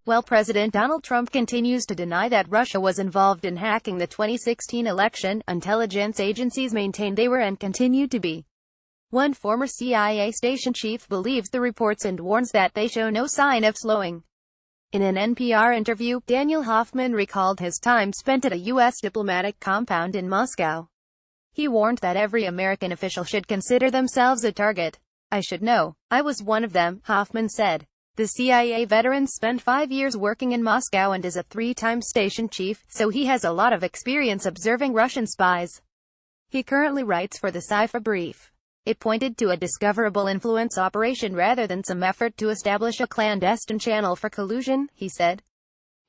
While President Donald Trump continues to deny that Russia was involved in hacking the 2016 election, intelligence agencies maintain they were and continue to be. One former CIA station chief believes the reports and warns that they show no sign of slowing. In an NPR interview, Daniel Hoffman recalled his time spent at a U.S. diplomatic compound in Moscow. He warned that every American official should consider themselves a target. "I should know. I was one of them," Hoffman said. The CIA veteran spent 5 years working in Moscow and is a 3-time station chief, so he has a lot of experience observing Russian spies. He currently writes for the Sci-Fi Brief. It pointed to a discoverable influence operation rather than some effort to establish a clandestine channel for collusion, he said.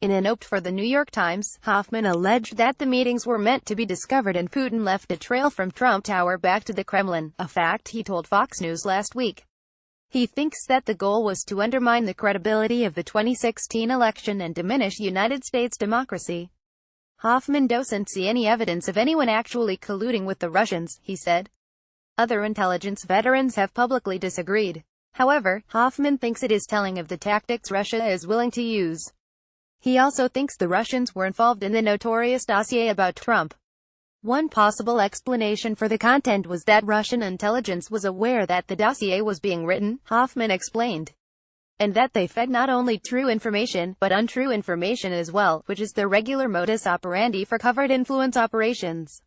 In a note for the New York Times, Hoffman alleged that the meetings were meant to be discovered and Putin left a trail from Trump Tower back to the Kremlin, a fact he told Fox News last week. He thinks that the goal was to undermine the credibility of the 2016 election and diminish United States democracy. Hoffman doesn't see any evidence of anyone actually colluding with the Russians, he said. Other intelligence veterans have publicly disagreed. However, Hoffman thinks it is telling of the tactics Russia is willing to use. He also thinks the Russians were involved in the notorious dossier about Trump. One possible explanation for the content was that Russian intelligence was aware that the dossier was being written, Hoffman explained, and that they fed not only true information, but untrue information as well, which is the regular modus operandi for covert influence operations.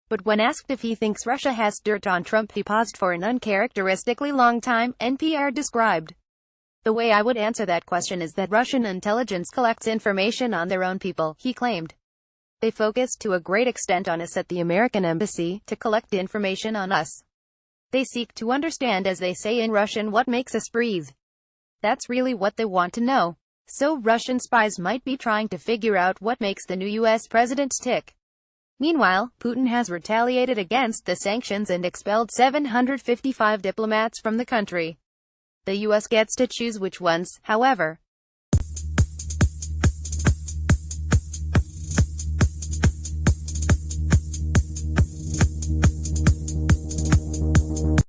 But when asked if he thinks Russia has dirt on Trump, he paused for an uncharacteristically long time, NPR described. "The way I would answer that question is that Russian intelligence collects information on their own people," he claimed. "They focus to a great extent on us at the American embassy, to collect information on us. They seek to understand, as they say in Russian, what makes us breathe. That's really what they want to know. So Russian spies might be trying to figure out what makes the new U.S. president tick." Meanwhile, Putin has retaliated against the sanctions and expelled 755 diplomats from the country. The U.S. gets to choose which ones, however.